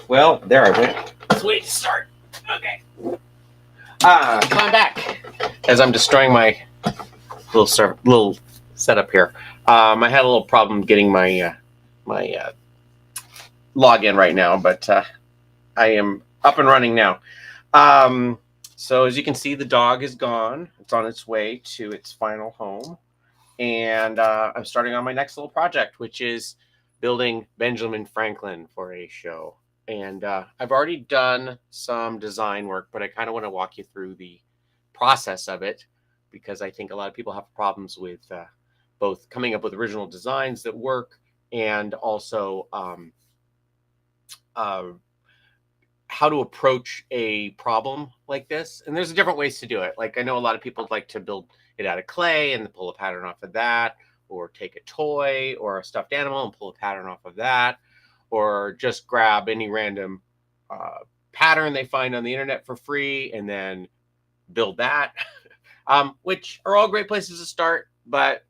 Well, there I went. Let's wait to start. Okay. Come on back. As I'm destroying my little setup here. I had a little problem getting my login right now, but I am up and running now. So as you can see, the dog is gone. It's on its way to its final home. And I'm starting on my next little project, which is building Benjamin Franklin for a show. And I've already done some design work, but I kind of want to walk you through the process of it, because I think a lot of people have problems with both coming up with original designs that work and also how to approach a problem like this. And there's different ways to do it. Like, I know a lot of people like to build it out of clay and pull a pattern off of that, or take a toy or a stuffed animal and pull a pattern off of that, or just grab any random pattern they find on the internet for free and then build that, which are all great places to start. But,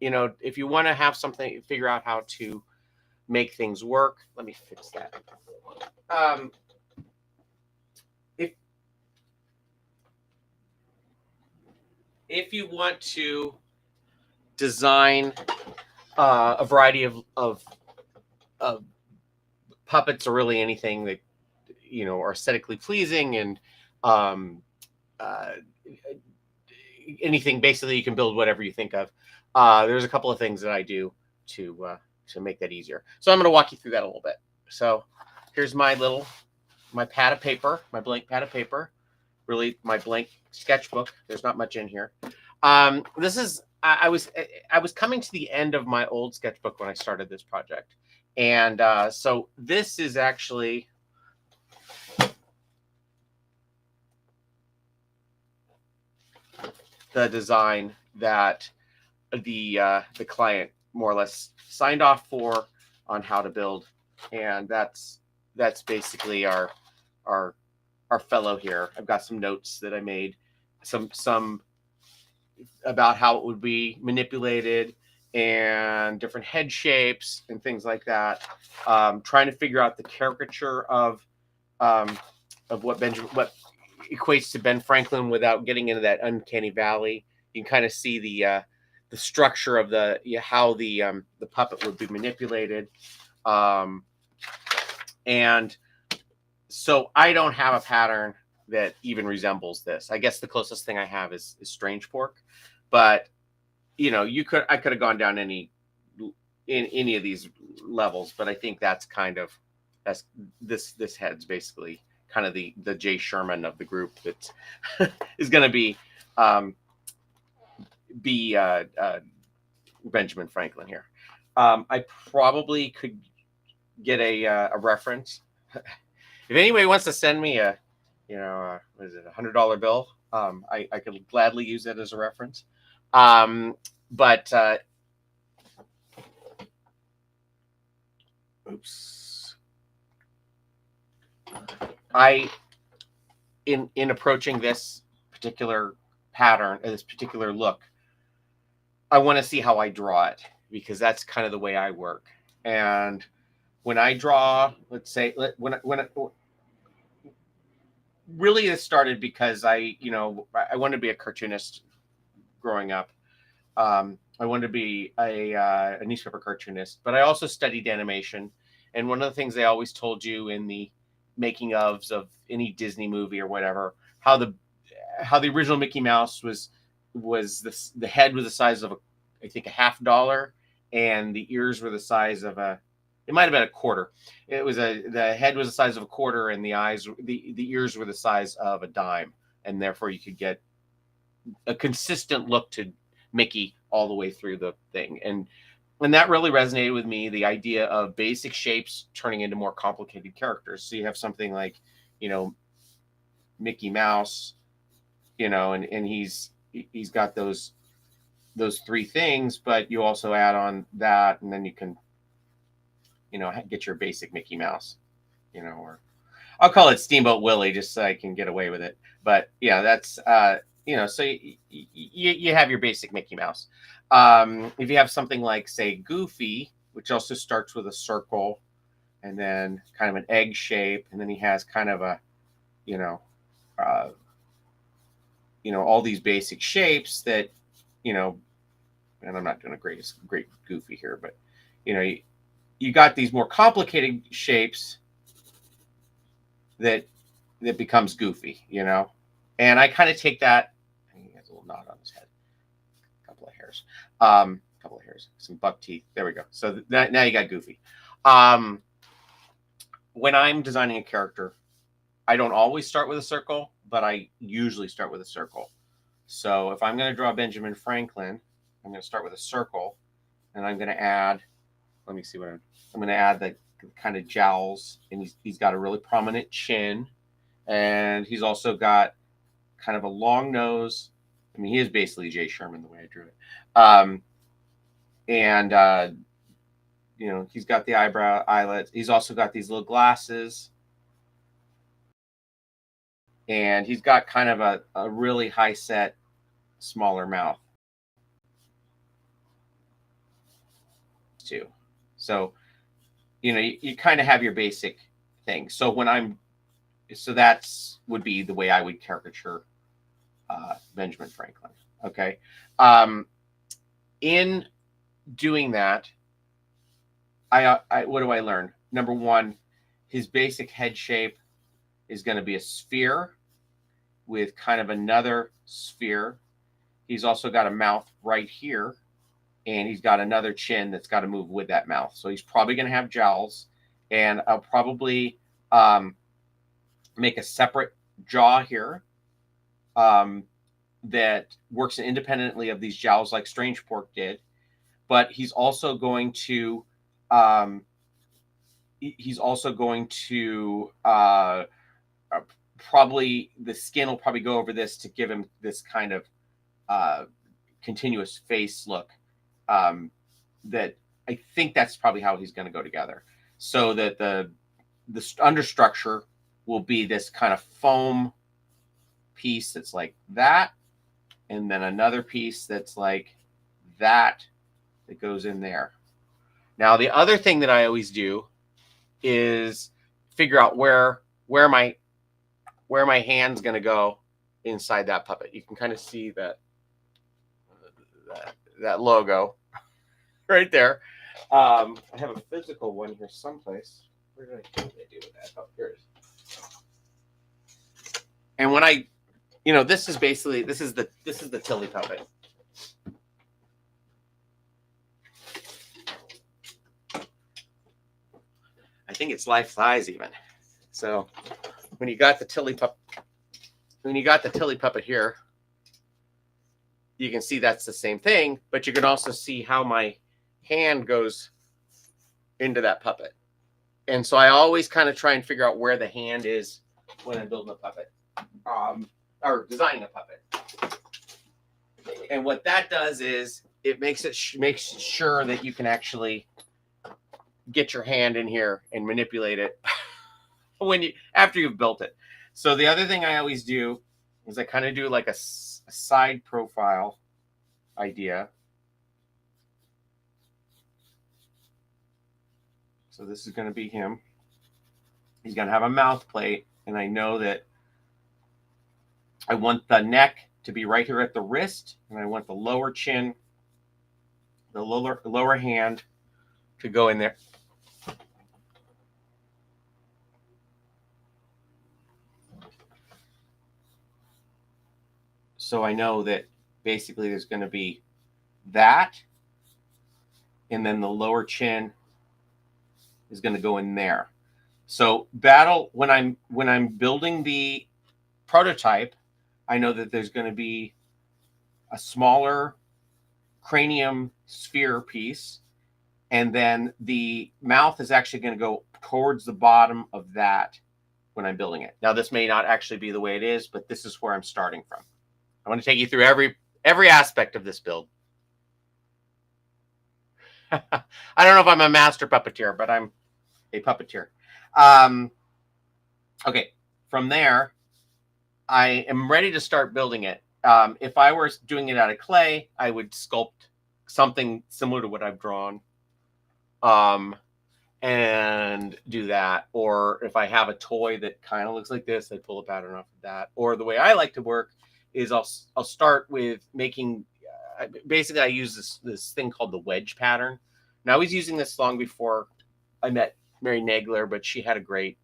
you know, if you want to have something, figure out how to make things work. Let me fix that. If you want to design a variety of puppets, or really anything that, you know, are aesthetically pleasing, and anything basically, you can build whatever you think of. There's a couple of things that I do to make that easier. So I'm going to walk you through that a little bit. So here's my pad of paper, my blank pad of paper, really my blank sketchbook. There's not much in here. This is, I was coming to the end of my old sketchbook when I started this project. And so this is actually the design that the client more or less signed off for on how to build. And that's basically our fellow here. I've got some notes that I made, some about how it would be manipulated and different head shapes and things like that. Trying to figure out the caricature of what equates to Ben Franklin without getting into that uncanny valley. You can kind of see the structure of how the puppet would be manipulated. And so I don't have a pattern that even resembles this. I guess the closest thing I have is Strange Pork, but you know, I could have gone down in any of these levels, but I think that's this head's basically kind of the Jay Sherman of the group that is going to be Benjamin Franklin here. I probably could get a reference. If anybody wants to send me what is it, $100 bill, I could gladly use it as a reference. But oops. In approaching this particular pattern, this particular look, I want to see how I draw it, because that's kind of the way I work. And when I draw, let's say, really it started because I wanted to be a cartoonist growing up. I wanted to be a newspaper cartoonist, but I also studied animation. And one of the things they always told you in the making ofs of any Disney movie or whatever, how the original Mickey Mouse was the head was the size of I think a $50, and the ears were the size of it might have been a quarter. It was the head was the size of a quarter, and the ears were the size of a dime, and therefore you could get a consistent look to Mickey all the way through the thing. And that really resonated with me, the idea of basic shapes turning into more complicated characters. So you have something like, Mickey Mouse, and he's got those three things, but you also add on that, and then you can, get your basic Mickey Mouse, or I'll call it Steamboat Willie just so I can get away with it. But yeah, that's, so you have your basic Mickey Mouse. If you have something like, say, Goofy, which also starts with a circle, and then kind of an egg shape, and then he has kind of a, you know, uh, all these basic shapes that, and I'm not doing a great goofy here, but you got these more complicated shapes that becomes goofy, and I kind of take that. He has a little knot on his head, a couple of hairs, some buck teeth. There we go. So now you got goofy. When I'm designing a character, I don't always start with a circle, but I usually start with a circle. So if I'm going to draw Benjamin Franklin, I'm going to start with a circle, and I'm going to add, let me see what I'm going to add the kind of jowls, and he's got a really prominent chin, and he's also got kind of a long nose. I mean, he is basically Jay Sherman the way I drew it. He's got the eyelets. He's also got these little glasses, and he's got kind of a really high set, smaller mouth too. So, you kind of have your basic thing. So would be the way I would caricature Benjamin Franklin. Okay. In doing that, I what do I learn? Number one, his basic head shape is going to be a sphere with kind of another sphere. He's also got a mouth right here, and he's got another chin that's got to move with that mouth. So he's probably going to have jowls, and I'll probably make a separate jaw here that works independently of these jowls like Strange Pork did. But he's also going to probably, the skin will probably go over this to give him this kind of continuous face look. That I think that's probably how he's going to go together. So that the understructure will be this kind of foam piece that's like that, and then another piece that's like that goes in there. Now, the other thing that I always do is figure out where my hand's going to go inside that puppet. You can kind of see that logo right there. I have a physical one here someplace. Where did I do with that? Oh, here it is. And when this is the Tilly puppet. I think it's life size even. So when you got the Tilly puppet here, you can see that's the same thing, but you can also see how my hand goes into that puppet. And so I always kind of try and figure out where the hand is when I'm building a puppet, or designing a puppet. And what that does is it makes sure that you can actually get your hand in here and manipulate it after you've built it. So the other thing I always do is I kind of do like a side profile idea. So this is going to be him. He's going to have a mouth plate, and I know that I want the neck to be right here at the wrist, and I want the lower chin, the lower hand to go in there. So I know that basically there's going to be that, and then the lower chin is going to go in there. So when I'm building the prototype, I know that there's going to be a smaller cranium sphere piece, and then the mouth is actually going to go towards the bottom of that when I'm building it. Now, this may not actually be the way it is, but this is where I'm starting from. I want to take you through every aspect of this build. I don't know if I'm a master puppeteer, but I'm a puppeteer. Okay, from there, I am ready to start building it. If I were doing it out of clay, I would sculpt something similar to what I've drawn. and do that. Or if I have a toy that kind of looks like this, I pull a pattern off of that. Or the way I like to work is I'll start with making. Basically, I use this thing called the wedge pattern. And I was using this long before I met Mary Nagler, but she had a great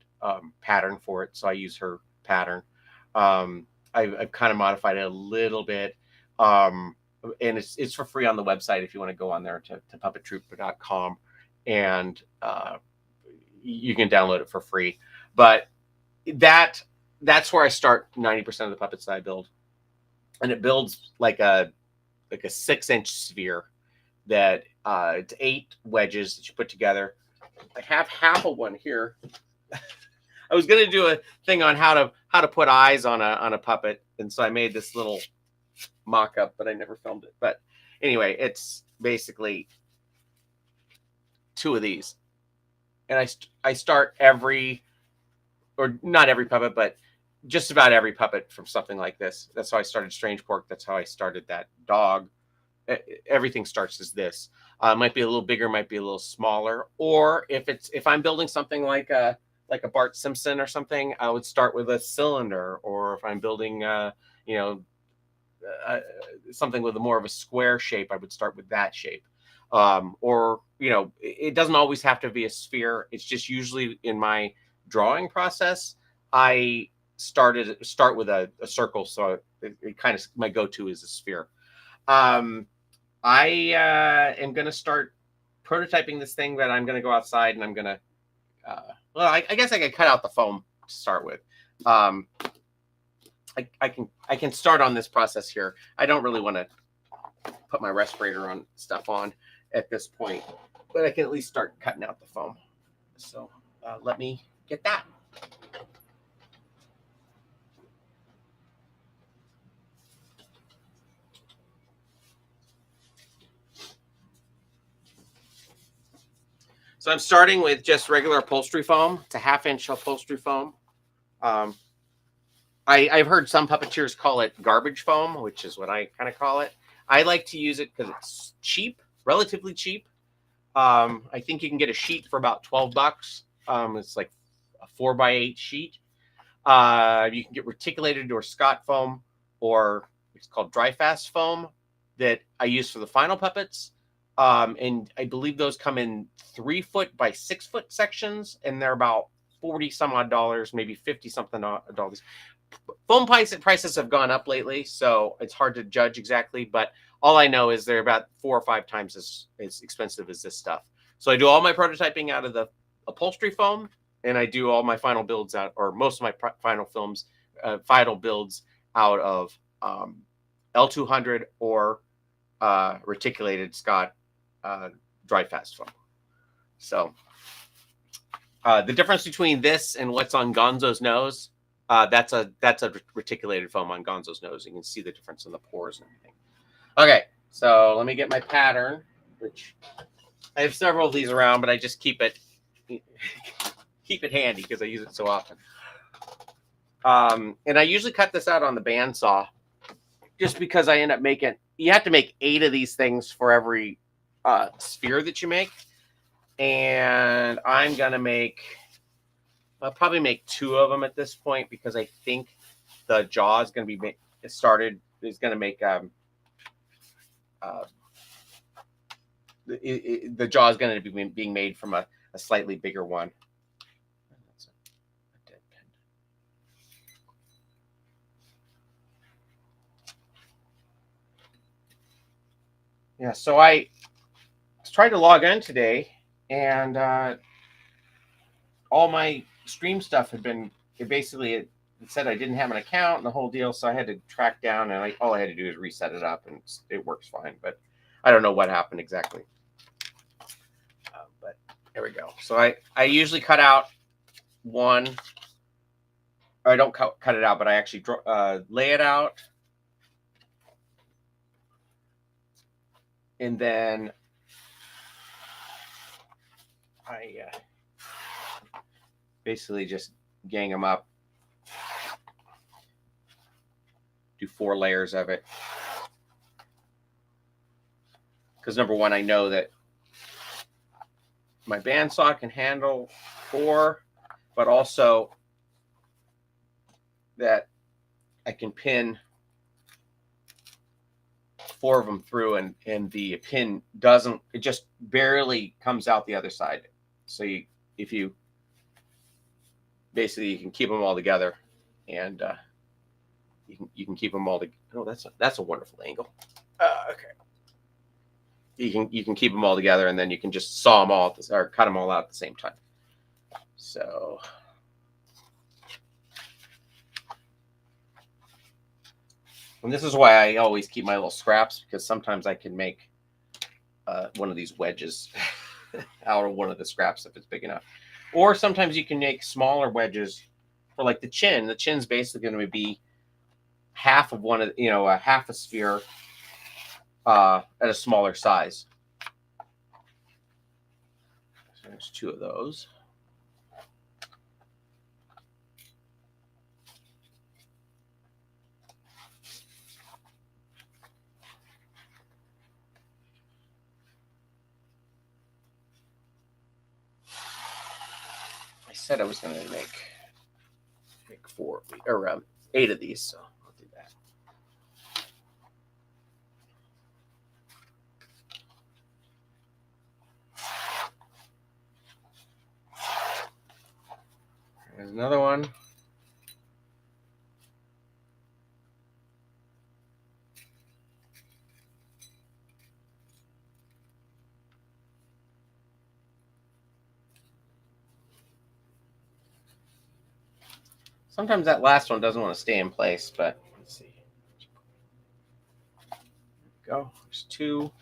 pattern for it, so I use her pattern. I've kind of modified it a little bit, and it's for free on the website if you want to go on there to puppettroop.com, and you can download it for free. But that's where I start 90% of the puppets that I build, and it builds like a 6-inch sphere that it's 8 wedges that you put together. I have half of one here. I was going to do a thing on how to put eyes on a puppet, and so I made this little mock-up, but I never filmed it. But anyway, it's basically 2 of these, and I start every, or not every puppet, but just about every puppet from something like this. That's how I started Strange Pork. That's how I started that dog. Everything starts as this. Might be a little bigger, might be a little smaller, or if I'm building something like a Bart Simpson or something, I would start with a cylinder. Or if I'm building something with more of a square shape, I would start with that shape. Or it doesn't always have to be a sphere. It's just usually in my drawing process, I start with a circle, so it kind of, my go-to is a sphere. I am going to start prototyping this thing, that I'm going to go outside and I'm going to, I guess I could cut out the foam to start with. I can start on this process here. I don't really want to put my respirator on stuff on at this point, but I can at least start cutting out the foam. So let me get that. So I'm starting with just regular upholstery foam. It's a 1/2-inch upholstery foam. I've heard some puppeteers call it garbage foam, which is what I kind of call it. I like to use it because it's cheap, relatively cheap. I think you can get a sheet for about $12. It's like a 4x8 sheet. You can get reticulated or Scott foam, or it's called dry fast foam, that I use for the final puppets. And I believe those come in 3-foot by 6-foot sections, and they're about 40 some odd dollars, maybe 50 something dollars. Foam prices have gone up lately, so it's hard to judge exactly, but all I know is they're about 4 or 5 times as expensive as this stuff. So I do all my prototyping out of the upholstery foam, and I do all my final builds out, or most of my final builds out of L200 or reticulated Scott dry fast foam. So the difference between this and what's on Gonzo's nose, that's a reticulated foam on Gonzo's nose. You can see the difference in the pores and everything. Okay, so let me get my pattern, which I have several of these around, but I just keep it handy because I use it so often. And I usually cut this out on the bandsaw, just because I end up you have to make 8 of these things for every sphere that you make. And I'm going to I'll probably make 2 of them at this point, because I think the jaw is going to be is going to make the jaw is going to be being made from a slightly bigger one. That's a dead pen. Yeah, so I tried to log in today, and all my stream stuff had been, it said I didn't have an account and the whole deal, so I had to track down, and all I had to do is reset it up, and it works fine. But I don't know what happened exactly. But there we go. So I usually cut out one. Or I don't cut it out, but I actually lay it out, and then I basically just gang them up, do 4 layers of it, because number one, I know that my bandsaw can handle 4, but also that I can pin 4 of them through, and the pin doesn't, it just barely comes out the other side. So if you basically, you can keep them all together, and you can keep them all together. Oh, that's a wonderful angle. Okay. You can keep them all together, and then you can just saw them all or cut them all out at the same time. So and this is why I always keep my little scraps, because sometimes I can make one of these wedges out of one of the scraps if it's big enough. Or sometimes you can make smaller wedges for like the chin. The chin's basically going to be half of one of, half a sphere at a smaller size. So there's 2 of those. I said I was going to make 4 or 8 of these, so I'll do that. There's another one. Sometimes that last one doesn't want to stay in place, but let's see. There we go. There's 2.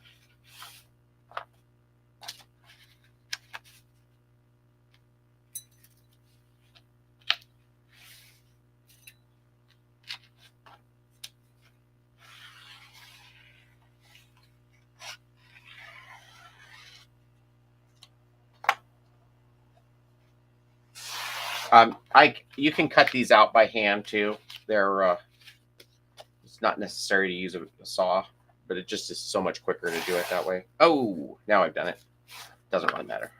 You can cut these out by hand too. They're it's not necessary to use a saw, but it just is so much quicker to do it that way. Oh, now I've done it. Doesn't really matter.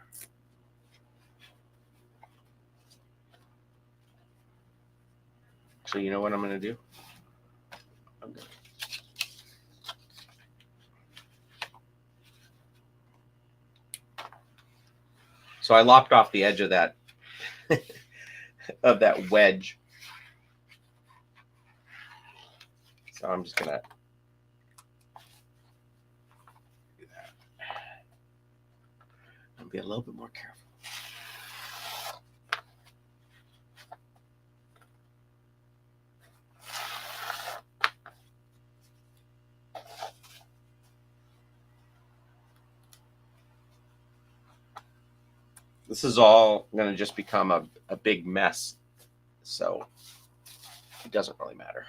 So you know what I'm going to do? So I lopped off the edge of that of that wedge. So I'm just gonna do that. I'll be a little bit more careful. This is all going to just become a big mess, so it doesn't really matter.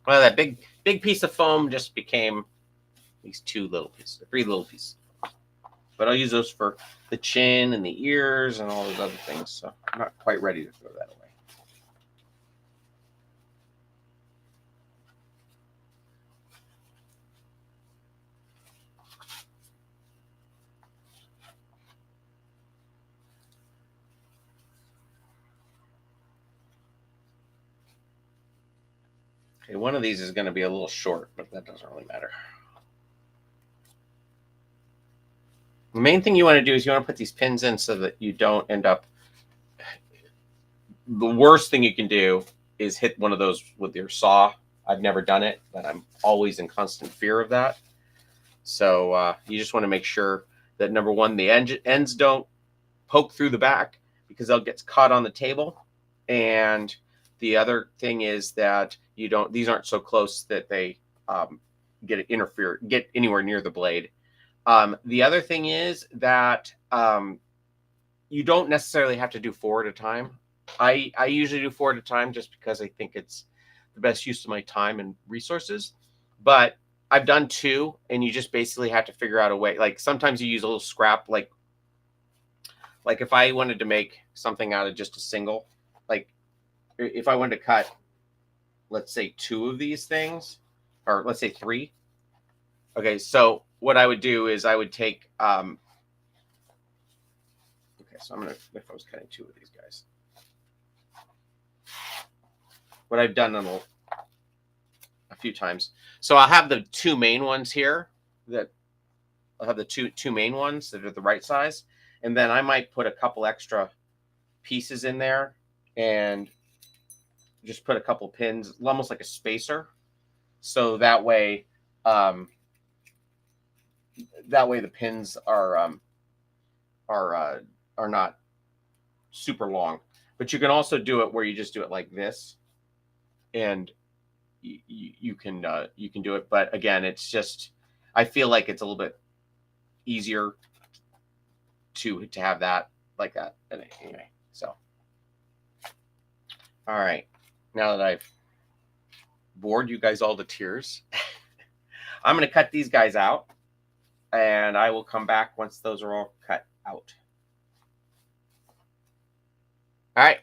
Well, that big piece of foam just became these 2 little pieces, 3 little pieces. But I'll use those for the chin and the ears and all those other things. So I'm not quite ready to throw that away. Okay, one of these is going to be a little short, but that doesn't really matter. The main thing you want to do is you want to put these pins in so that you don't end up. The worst thing you can do is hit one of those with your saw. I've never done it, but I'm always in constant fear of that. So you just want to make sure that, number one, the ends don't poke through the back, because they'll get caught on the table And the other thing is that these aren't so close that they get anywhere near the blade. The other thing is that you don't necessarily have to do 4 at a time. I usually do 4 at a time just because I think it's the best use of my time and resources. But I've done 2, and you just basically have to figure out a way. Like sometimes you use a little scrap, like if I wanted to make something out of just a single, like if I wanted to cut, let's say 2 of these things, or let's say 3. Okay, so what I would do is I would take, okay, so I'm gonna, if I was cutting 2 of these guys, what I've done on a few times. So I'll have the 2 main ones here that I'll have the two main ones that are the right size. And then I might put a couple extra pieces in there and just put a couple pins, almost like a spacer. So that way the pins are not super long. But you can also do it where you just do it like this, and you can do it. But again, it's just, I feel like it's a little bit easier to have that like that. Anyway, so all right, now that I've bored you guys all to tears, I'm going to cut these guys out, and I will come back once those are all cut out. All right,